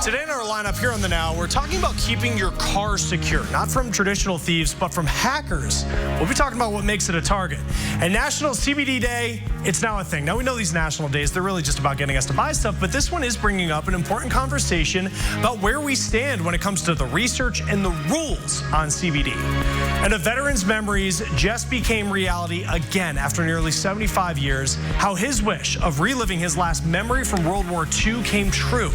Today in our lineup here on The Now, we're talking about keeping your car secure, not from traditional thieves, but from hackers. We'll be talking about what makes it a target. And National CBD Day, it's now a thing. Now, we know these national days, they're really just about getting us to buy stuff, but this one is bringing up an important conversation about where we stand when it comes to the research and the rules on CBD. And a veteran's memories just became reality again after nearly 75 years, how his wish of reliving his last memory from World War II came true.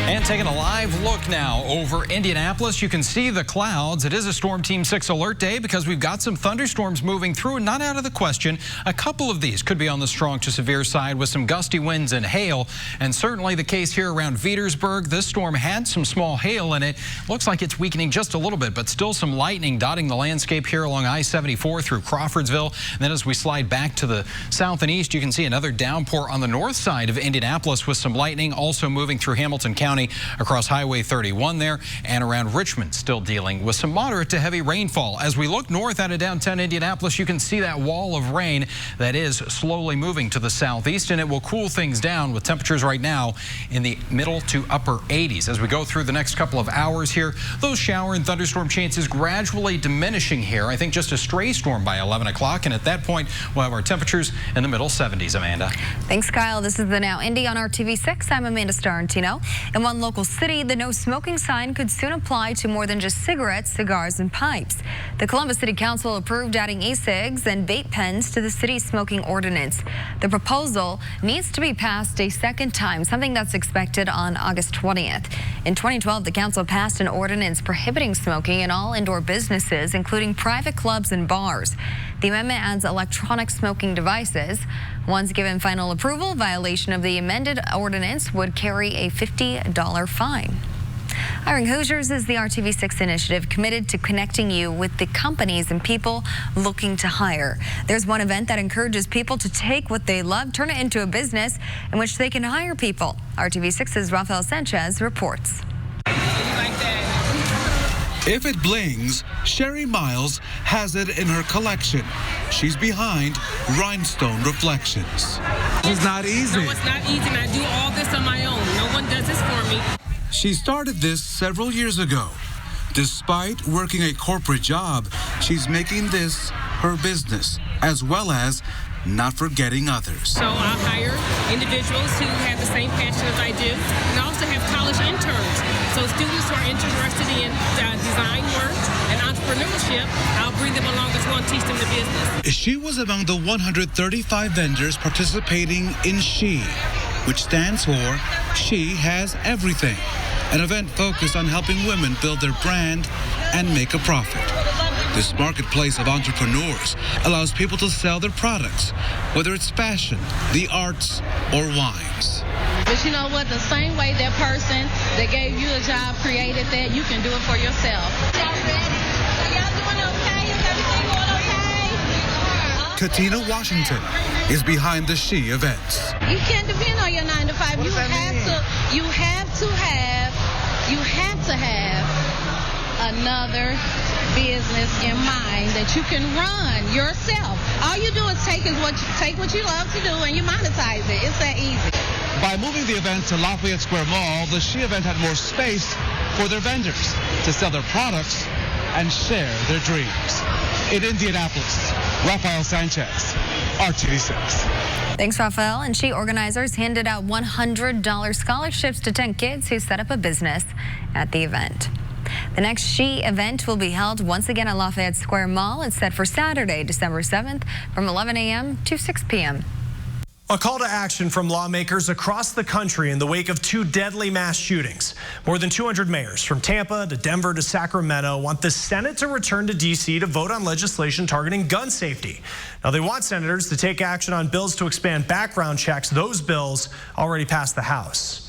And taking a live look now over Indianapolis, you can see the clouds. It is a Storm Team 6 alert day because we've got some thunderstorms moving through, not out of the question. A couple of these could be on the strong to severe side with some gusty winds and hail, and certainly the case here around Petersburg. This storm had some small hail in it. Looks like it's weakening just a little bit, but still some lightning dotting the landscape here along I-74 through Crawfordsville. And then as we slide back to the south and east, you can see another downpour on the north side of Indianapolis with some lightning also moving through Hamilton County across Highway 31 there, and around Richmond still dealing with some moderate to heavy rainfall. As we look north out of downtown Indianapolis, you can see that wall of rain that is slowly moving to the southeast, and it will cool things down with temperatures right now in the middle to upper 80s. As we go through the next couple of hours here, those shower and thunderstorm chances gradually diminishing here. I think just a stray storm by 11 o'clock, and at that point we'll have our temperatures in the middle 70s. Amanda. Thanks, Kyle. This is the Now Indy on RTV6. I'm Amanda Starantino. In one local city, the no smoking sign could soon apply to more than just cigarettes, cigars, and pipes. The Columbus City Council approved adding e-cigs and vape pens to the city's smoking ordinance. The proposal needs to be passed a second time, something that's expected on August 20th. In 2012, the council passed an ordinance prohibiting smoking in all indoor businesses, including private clubs and bars. The amendment adds electronic smoking devices. Once given final approval, violation of the amended ordinance would carry a $50 fine. Hiring Hoosiers is the RTV6 initiative committed to connecting you with the companies and people looking to hire. There's one event that encourages people to take what they love, turn it into a business in which they can hire people. RTV6's Rafael Sanchez reports. If it blings, Sherry Miles has it in her collection. She's behind Rhinestone Reflections. It's not easy. No, it's not easy, and I do all this on my own. No one does this for me. She started this several years ago. Despite working a corporate job, she's making this her business, as well as not forgetting others. So I hire individuals who have the same passion as I do, and I also have college interns. So students who are interested in design work and entrepreneurship, I'll bring them along as well and teach them the business. She was among the 135 vendors participating in SHE, which stands for She Has Everything, an event focused on helping women build their brand and make a profit. This marketplace of entrepreneurs allows people to sell their products, whether it's fashion, the arts, or wines. But you know what? The same way that person that gave you a job created that, you can do it for yourself. Y'all ready? Y'all doing okay? Is everything going okay? Katina Washington is behind the SHE events. You can't depend on your 9 to 5. You have to have another business in mind that you can run yourself. All you do is take what you love to do and you monetize it. It's that easy. By moving the event to Lafayette Square Mall, the SHE event had more space for their vendors to sell their products and share their dreams. In Indianapolis, Rafael Sanchez, RTV6. Thanks, Rafael. And SHE organizers handed out $100 scholarships to 10 kids who set up a business at the event. The next SHE event will be held once again at Lafayette Square Mall. It's set for Saturday, December 7th from 11 a.m. to 6 p.m. A call to action from lawmakers across the country in the wake of 2 deadly mass shootings. More than 200 mayors from Tampa to Denver to Sacramento want the Senate to return to D.C. to vote on legislation targeting gun safety. Now, they want senators to take action on bills to expand background checks. Those bills already passed the House.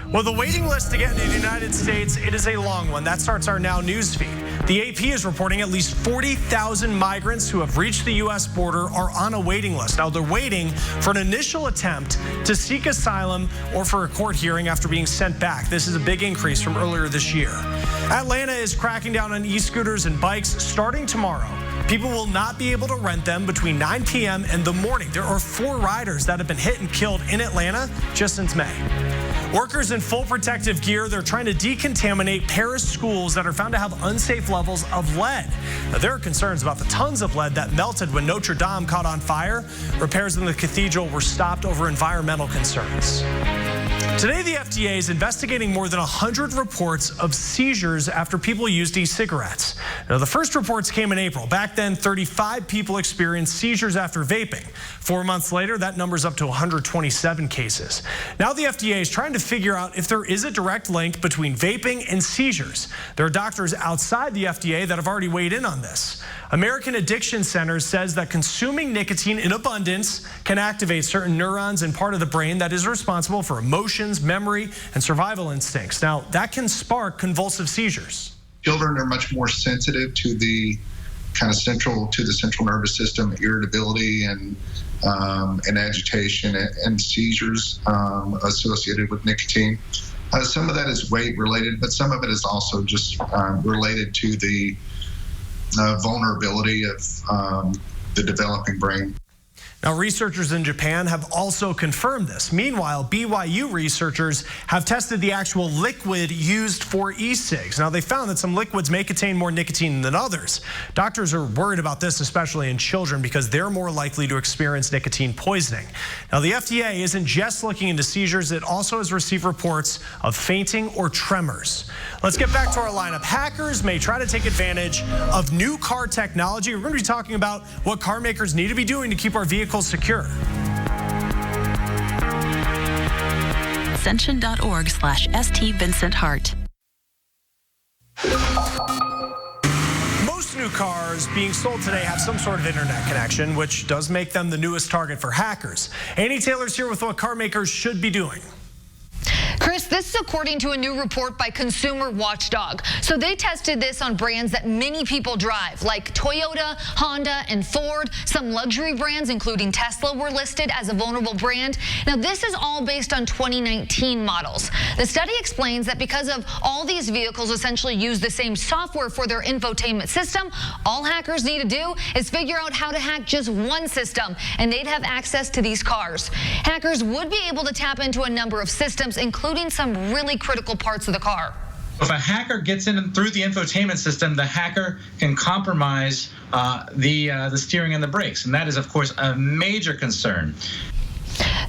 Well, the waiting list to get into the United States, it is a long one. That starts our Now news feed. The AP is reporting at least 40,000 migrants who have reached the U.S. border are on a waiting list. Now, they're waiting for an initial attempt to seek asylum or for a court hearing after being sent back. This is a big increase from earlier this year. Atlanta is cracking down on e-scooters and bikes starting tomorrow. People will not be able to rent them between 9 p.m. and the morning. There are 4 riders that have been hit and killed in Atlanta just since May. Workers in full protective gear, they're trying to decontaminate Paris schools that are found to have unsafe levels of lead. Now, there are concerns about the tons of lead that melted when Notre Dame caught on fire. Repairs in the cathedral were stopped over environmental concerns. Today, the FDA is investigating more than 100 reports of seizures after people used e-cigarettes. Now, the first reports came in April. Back then, 35 people experienced seizures after vaping. 4 months later, that number's up to 127 cases. Now, the FDA is trying to figure out if there is a direct link between vaping and seizures. There are doctors outside the FDA that have already weighed in on this. American Addiction Centers says that consuming nicotine in abundance can activate certain neurons in part of the brain that is responsible for emotions, memory, and survival instincts. Now, that can spark convulsive seizures. Children are much more sensitive to the central nervous system, irritability and agitation and seizures associated with nicotine. Some of that is weight related, but some of it is also just related to the vulnerability of the developing brain. Now, researchers in Japan have also confirmed this. Meanwhile, BYU researchers have tested the actual liquid used for e-cigs. Now, they found that some liquids may contain more nicotine than others. Doctors are worried about this, especially in children, because they're more likely to experience nicotine poisoning. Now, the FDA isn't just looking into seizures. It also has received reports of fainting or tremors. Let's get back to our lineup. Hackers may try to take advantage of new car technology. We're going to be talking about what car makers need to be doing to keep our vehicles secure. Ascension.org/St. Vincent Hart. Most new cars being sold today have some sort of internet connection, which does make them the newest target for hackers. Annie Taylor's here with what car makers should be doing. Chris, this is according to a new report by Consumer Watchdog. So they tested this on brands that many people drive, like Toyota, Honda, and Ford. Some luxury brands, including Tesla, were listed as a vulnerable brand. Now, this is all based on 2019 models. The study explains that because of all these vehicles essentially use the same software for their infotainment system, all hackers need to do is figure out how to hack just one system, and they'd have access to these cars. Hackers would be able to tap into a number of systems, including some really critical parts of the car. If a hacker gets in through the infotainment system, the hacker can compromise the steering and the brakes, and that is, of course, a major concern.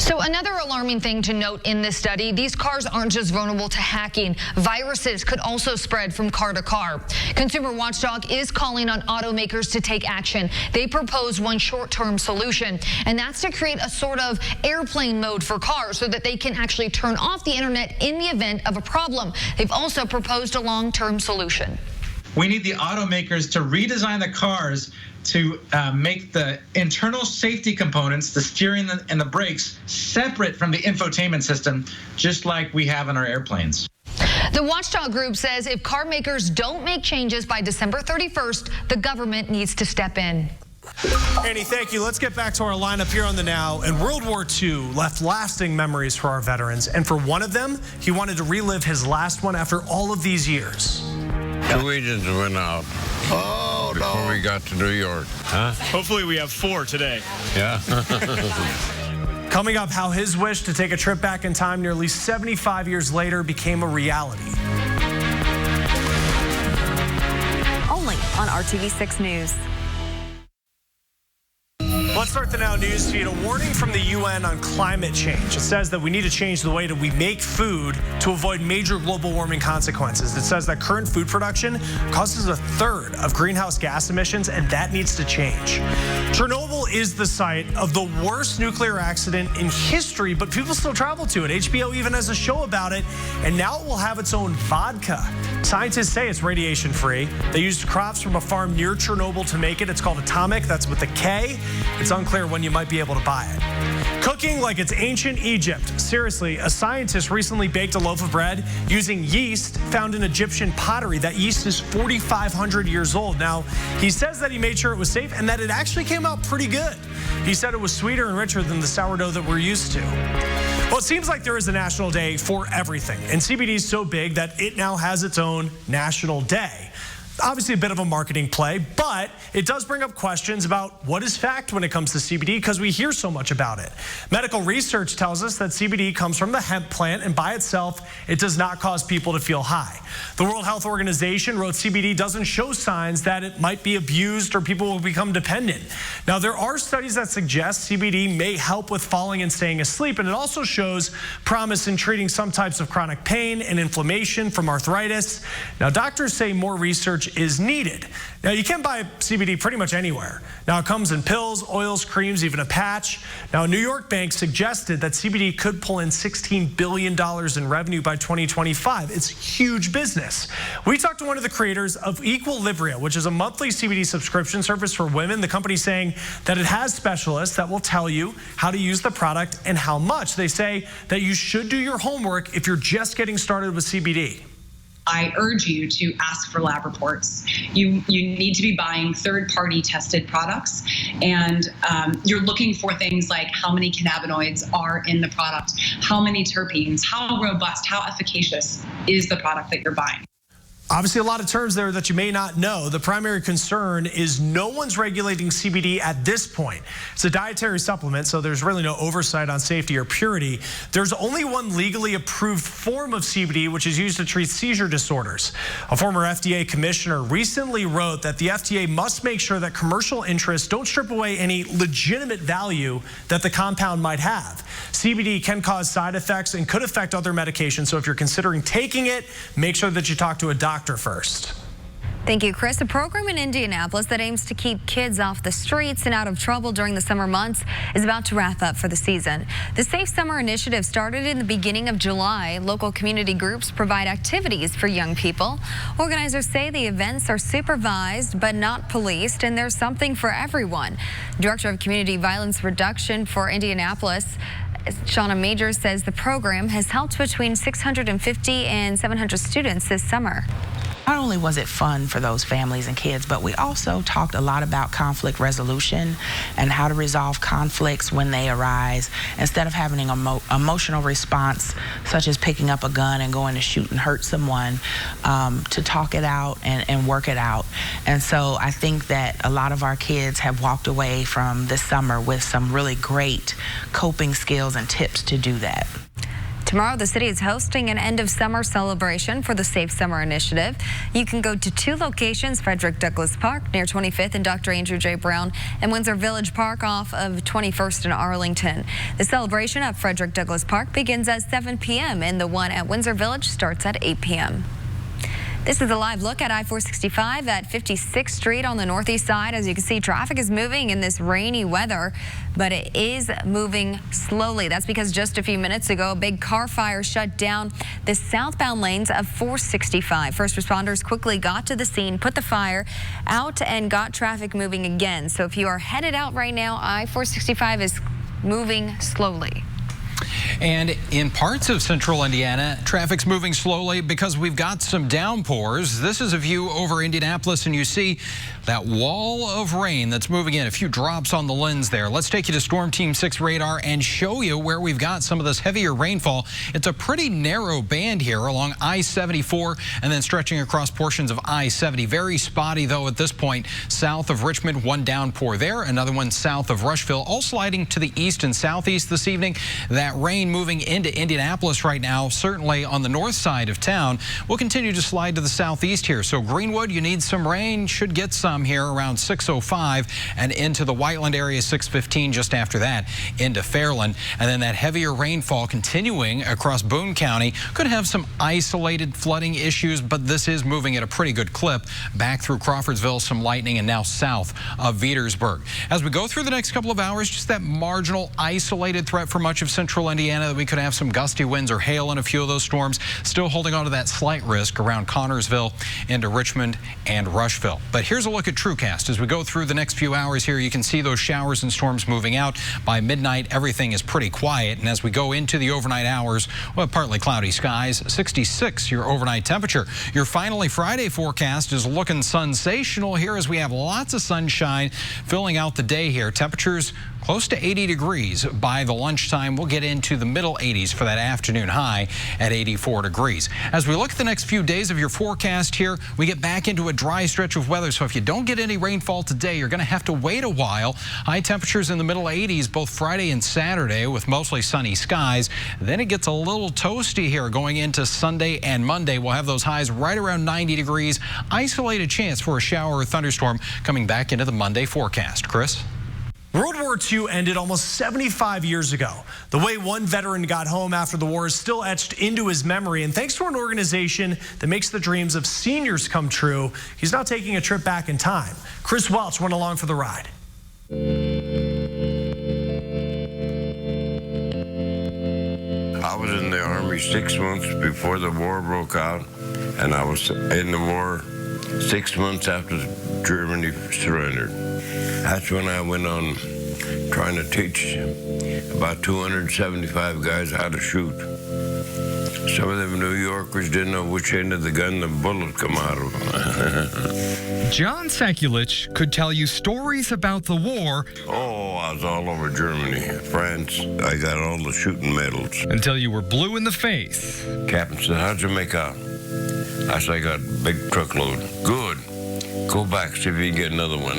So another alarming thing to note in this study, these cars aren't just vulnerable to hacking. Viruses could also spread from car to car. Consumer Watchdog is calling on automakers to take action. They propose one short-term solution, and that's to create a sort of airplane mode for cars so that they can actually turn off the internet in the event of a problem. They've also proposed a long-term solution. We need the automakers to redesign the cars to make the internal safety components, the steering and the brakes, separate from the infotainment system, just like we have in our airplanes. The Watchdog Group says if car makers don't make changes by December 31st, the government needs to step in. Annie, thank you. Let's get back to our lineup here on The Now. And World War II left lasting memories for our veterans. And for one of them, he wanted to relive his last one after all of these years. 2 agents went out before we got to New York. Huh? Hopefully we have 4 today. Yeah. Coming up, how his wish to take a trip back in time nearly 75 years later became a reality. Only on RTV6 News. Let's start the Now news feed. A warning from the UN on climate change. It says that we need to change the way that we make food to avoid major global warming consequences. It says that current food production causes 1/3 of greenhouse gas emissions, and that needs to change. Chernobyl is the site of the worst nuclear accident in history, but people still travel to it. HBO even has a show about it, and now it will have its own vodka. Scientists say it's radiation free. They used crops from a farm near Chernobyl to make it. It's called Atomic. That's with a K. It's unclear when you might be able to buy it. Cooking like it's ancient Egypt. Seriously, a scientist recently baked a loaf of bread using yeast found in Egyptian pottery. That yeast is 4,500 years old. Now, he says that he made sure it was safe and that it actually came out pretty good. He said it was sweeter and richer than the sourdough that we're used to. Well, it seems like there is a national day for everything, and CBD is so big that it now has its own national day. Obviously a bit of a marketing play, but it does bring up questions about what is fact when it comes to CBD because we hear so much about it. Medical research tells us that CBD comes from the hemp plant, and by itself, it does not cause people to feel high. The World Health Organization wrote CBD doesn't show signs that it might be abused or people will become dependent. Now, there are studies that suggest CBD may help with falling and staying asleep, and it also shows promise in treating some types of chronic pain and inflammation from arthritis. Now, doctors say more research is needed. Now, you can buy CBD pretty much anywhere. Now, it comes in pills, oils, creams, even a patch. Now, a New York bank suggested that CBD could pull in $16 billion in revenue by 2025. It's huge business. We talked to one of the creators of Equilibria, which is a monthly CBD subscription service for women. The company saying that it has specialists that will tell you how to use the product and how much. They say that you should do your homework if you're just getting started with CBD. I urge you to ask for lab reports. You need to be buying third-party tested products, and you're looking for things like how many cannabinoids are in the product, how many terpenes, how robust, how efficacious is the product that you're buying. Obviously, a lot of terms there that you may not know. The primary concern is no one's regulating CBD at this point. It's a dietary supplement, so there's really no oversight on safety or purity. There's only one legally approved form of CBD, which is used to treat seizure disorders. A former FDA commissioner recently wrote that the FDA must make sure that commercial interests don't strip away any legitimate value that the compound might have. CBD can cause side effects and could affect other medications, so if you're considering taking it, make sure that you talk to a doctor first. Thank you, Chris. A program in Indianapolis that aims to keep kids off the streets and out of trouble during the summer months is about to wrap up for the season. The Safe Summer Initiative started in the beginning of July. Local community groups provide activities for young people. Organizers say the events are supervised but not policed, and there's something for everyone. Director of Community Violence Reduction for Indianapolis, Shauna Majors, says the program has helped between 650 and 700 students this summer. Not only was it fun for those families and kids, but we also talked a lot about conflict resolution and how to resolve conflicts when they arise instead of having an emotional response such as picking up a gun and going to shoot and hurt someone, to talk it out and work it out. And so I think that a lot of our kids have walked away from this summer with some really great coping skills and tips to do that. Tomorrow, the city is hosting an end-of-summer celebration for the Safe Summer Initiative. You can go to two locations, Frederick Douglass Park near 25th and Dr. Andrew J. Brown, and Windsor Village Park off of 21st and Arlington. The celebration at Frederick Douglass Park begins at 7 p.m. and the one at Windsor Village starts at 8 p.m. This is a live look at I-465 at 56th Street on the northeast side. As you can see, traffic is moving in this rainy weather, but it is moving slowly. That's because just a few minutes ago, a big car fire shut down the southbound lanes of 465. First responders quickly got to the scene, put the fire out, and got traffic moving again. So if you are headed out right now, I-465 is moving slowly. And in parts of central Indiana, traffic's moving slowly because we've got some downpours. This is a view over Indianapolis, and you see that wall of rain that's moving in. A few drops on the lens there. Let's take you to Storm Team 6 radar and show you where we've got some of this heavier rainfall. It's a pretty narrow band here along I-74 and then stretching across portions of I-70. Very spotty, though, at this point. South of Richmond, one downpour there. Another one south of Rushville, all sliding to the east and southeast this evening. That rain moving into Indianapolis right now, certainly on the north side of town, will continue to slide to the southeast here. So Greenwood, you need some rain, should get some here around 6:05 and into the Whiteland area 6:15 just after that into Fairland. And then that heavier rainfall continuing across Boone County could have some isolated flooding issues, but this is moving at a pretty good clip back through Crawfordsville, some lightning, and now south of Vetersburg. As we go through the next couple of hours, just that marginal isolated threat for much of central Indiana that we could have some gusty winds or hail in a few of those storms. Still holding on to that slight risk around Connorsville into Richmond and Rushville. But here's a look at TrueCast. As we go through the next few hours here, you can see those showers and storms moving out. By midnight, everything is pretty quiet. And as we go into the overnight hours, well, partly cloudy skies, 66 your overnight temperature. Your finally Friday forecast is looking sensational here as we have lots of sunshine filling out the day here. Temperatures close to 80 degrees by the lunchtime. We'll get into the middle 80s for that afternoon high at 84 degrees. As we look at the next few days of your forecast here, we get back into a dry stretch of weather. So if you don't get any rainfall today, you're going to have to wait a while. High temperatures in the middle 80s both Friday and Saturday with mostly sunny skies. Then it gets a little toasty here going into Sunday and Monday. We'll have those highs right around 90 degrees. Isolated chance for a shower or thunderstorm coming back into the Monday forecast. Chris? World War II ended almost 75 years ago. The way one veteran got home after the war is still etched into his memory, and thanks to an organization that makes the dreams of seniors come true, he's now taking a trip back in time. Chris Welch went along for the ride. I was in the Army 6 months before the war broke out, and I was in the war 6 months after Germany surrendered. That's when I went on trying to teach about 275 guys how to shoot. Some of them New Yorkers didn't know which end of the gun the bullet come out of. John Sekulich could tell you stories about the war. Oh, I was all over Germany, France. I got all the shooting medals. Until you were blue in the face. Captain said, how'd you make out? I said, I got a big truckload. Good. Go back, see if you can get another one.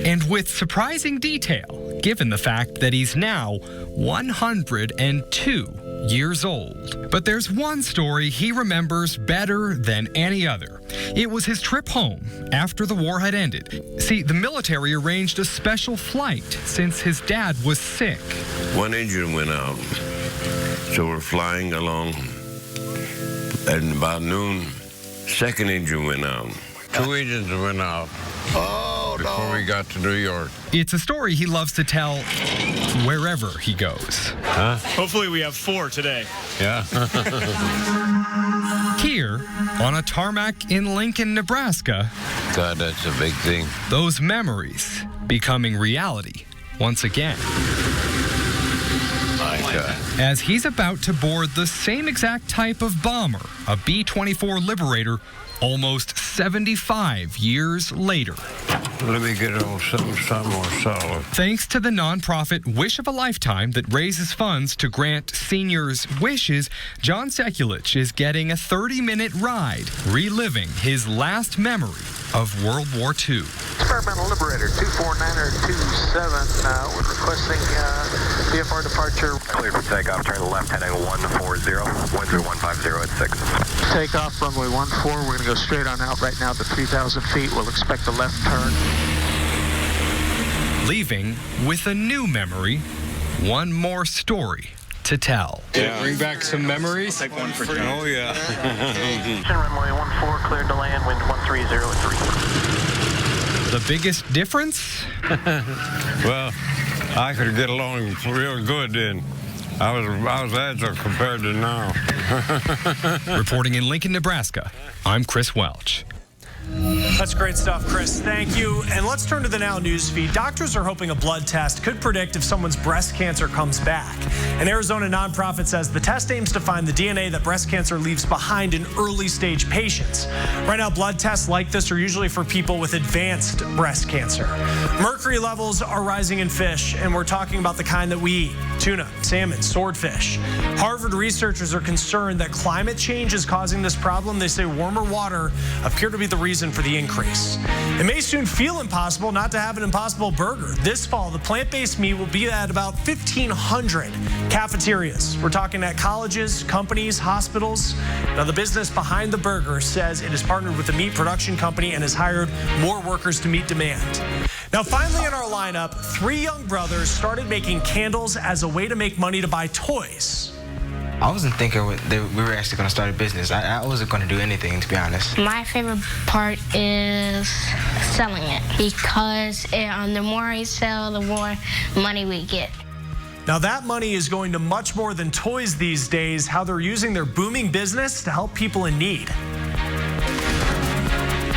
And with surprising detail, given the fact that he's now 102 years old. But there's one story he remembers better than any other. It was his trip home after the war had ended. See, the military arranged a special flight since his dad was sick. One engine went out, so we're flying along, and about noon, second engine went out. 2 engines went out before we got to New York. It's a story he loves to tell wherever he goes. Huh? Hopefully we have 4 today. Yeah. Here, on a tarmac in Lincoln, Nebraska. God, that's a big thing. Those memories becoming reality once again. My God. As he's about to board the same exact type of bomber, a B-24 Liberator, almost 75 years later. Let me get on something more solid. Thanks to the nonprofit Wish of a Lifetime that raises funds to grant seniors wishes, John Sekulich is getting a 30-minute ride, reliving his last memory of World War II. Experimental Liberator 249er27, we're requesting VFR departure. Clear for takeoff, turn left heading 140, 13150 at 6. Takeoff, runway 14, we're going to go straight on out right now to 3,000 feet. We'll expect a left turn. Leaving with a new memory, one more story to tell. Yeah. Bring back some memories. Take one for John. Oh, yeah. Runway 14, cleared to land, wind 130 at 3. The biggest difference? Well, I could get along real good then. I was agile compared to now. Reporting in Lincoln, Nebraska, I'm Chris Welch. That's great stuff, Chris. Thank you. And let's turn to the Now News feed. Doctors are hoping a blood test could predict if someone's breast cancer comes back. An Arizona nonprofit says the test aims to find the DNA that breast cancer leaves behind in early stage patients. Right now, blood tests like this are usually for people with advanced breast cancer. Mercury levels are rising in fish, and we're talking about the kind that we eat: tuna, salmon, swordfish. Harvard researchers are concerned that climate change is causing this problem. They say warmer water appear to be the reason for the increase. It may soon feel impossible not to have an Impossible Burger. This fall, the plant-based meat will be at about 1,500 cafeterias. We're talking at colleges, companies, hospitals. Now, the business behind the burger says it has partnered with a meat production company and has hired more workers to meet demand. Now, finally in our lineup, 3 young brothers started making candles as a way to make money to buy toys. I wasn't thinking that we were actually going to start a business. I wasn't going to do anything, to be honest. My favorite part is selling it because the more I sell, the more money we get. Now, that money is going to much more than toys these days, how they're using their booming business to help people in need.